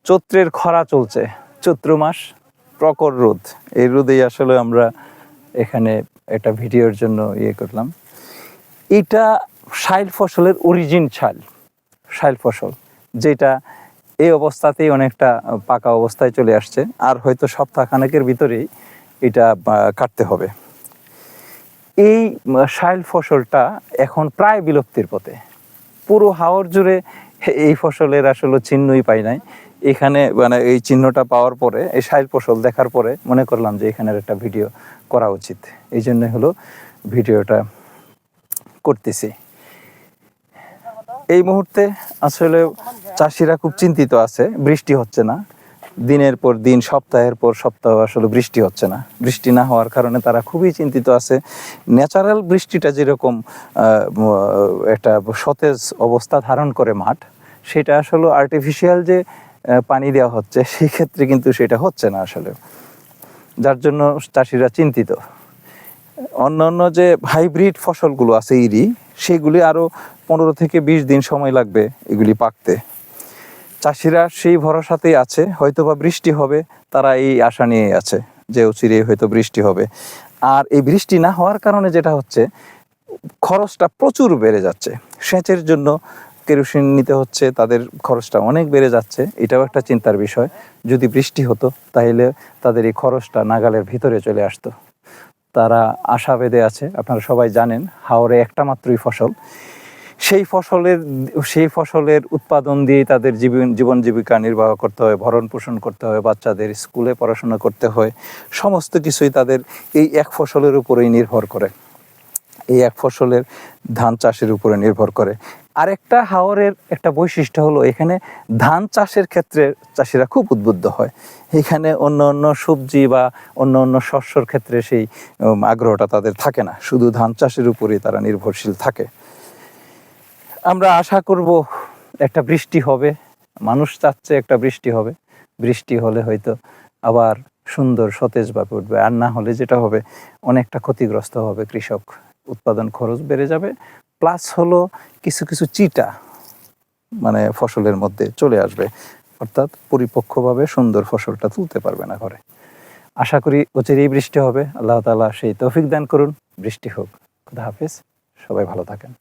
চৈত্রের খরা চলছে, চৈত্র মাস, প্রখর রোদ। এই রোদেই আসলে আমরা এখানে একটা ভিডিওর জন্য করলাম। এটা শাইল ফসলের অরিজিন শাইল ফসল, যেটা এই অবস্থাতেই অনেকটা পাকা অবস্থায় চলে আসছে, আর হয়তো সপ্তাহখানেকের ভিতরেই এটা কাটতে হবে। এই শাইল ফসলটা এখন প্রায় বিলুপ্তির পথে। পুরো হাওর জুড়ে এই ফসলের আসলে চিহ্নই পাই নাই। এখানে মানে এই চিহ্নটা পাওয়ার পরে, এই শাইল ফসল দেখার পরে মনে করলাম যে এখানের একটা ভিডিও করা উচিত। এই জন্য হলো ভিডিওটা করতেছি। এই মুহূর্তে আসলে চাষিরা খুব চিন্তিত আছে, বৃষ্টি হচ্ছে না, দিনের পর দিন, সপ্তাহের পর সপ্তাহ আসলে বৃষ্টি হচ্ছে না। বৃষ্টি না হওয়ার কারণে তারা খুবই চিন্তিত আছে। ন্যাচারাল বৃষ্টিটা যেরকম একটা সতেজ অবস্থা ধারণ করে মাঠ, সেটা আসলে আর্টিফিশিয়াল যে পানি দেওয়া হচ্ছে সেই ক্ষেত্রে কিন্তু সেটা হচ্ছে না আসলে, যার জন্য চাষিরা চিন্তিত। অন্যান্য যে হাইব্রিড ফসলগুলো আছে সেগুলি আরও 15 থেকে 20 দিন সময় লাগবে এগুলি পাকতে। চাষিরা সেই ভরসাতেই আছে, হয়তোবা বৃষ্টি হবে, তারা এই আশা নিয়ে আছে যে অচিরে হয়তো বৃষ্টি হবে। আর এই বৃষ্টি না হওয়ার কারণে যেটা হচ্ছে, খরচটা প্রচুর বেড়ে যাচ্ছে। সেচের জন্য কেরোসিন নিতে হচ্ছে, তাদের খরচটা অনেক বেড়ে যাচ্ছে। এটাও একটা চিন্তার বিষয়। যদি বৃষ্টি হতো তাহলে তাদের এই খরচটা নাগালের ভিতরে চলে আসতো। তারা আশা বেঁধে আছে। আপনারা সবাই জানেন হাওরে একটা মাত্রই ফসল, সেই ফসলের উৎপাদন দিয়ে তাদের জীবন জীবিকা নির্বাহ করতে হয়, ভরণ পোষণ করতে হয়, বাচ্চাদের স্কুলে পড়াশোনা করতে হয়। সমস্ত কিছুই তাদের এই এক ফসলের উপরেই নির্ভর করে, এই এক ফসলের ধান চাষের উপরে নির্ভর করে। আরেকটা হাওরের একটা বৈশিষ্ট্য হলো, এখানে ধান চাষের ক্ষেত্রে চাষিরা খুব উদ্বুদ্ধ হয়। এখানে অন্য অন্য সবজি বা অন্য অন্য শস্যর ক্ষেত্রে সেই আগ্রহটা তাদের থাকে না, শুধু ধান চাষের উপরেই তারা নির্ভরশীল থাকে। আমরা আশা করব একটা বৃষ্টি হবে, মানুষ চাচ্ছে একটা বৃষ্টি হবে। বৃষ্টি হলে হয়তো আবার সুন্দর সতেজভাবে উঠবে, আর না হলে যেটা হবে অনেকটা ক্ষতিগ্রস্ত হবে কৃষক, উৎপাদন খরচ বেড়ে যাবে, প্লাস হলো কিছু কিছু চিটা মানে ফসলের মধ্যে চলে আসবে, অর্থাৎ পরিপক্কভাবে সুন্দর ফসলটা তুলতে পারবে না ঘরে। আশা করি অচিরেই বৃষ্টি হবে। আল্লাহ তাআলা সেই তৌফিক দান করুন, বৃষ্টি হোক। খুদা হাফেজ, সবাই ভালো থাকেন।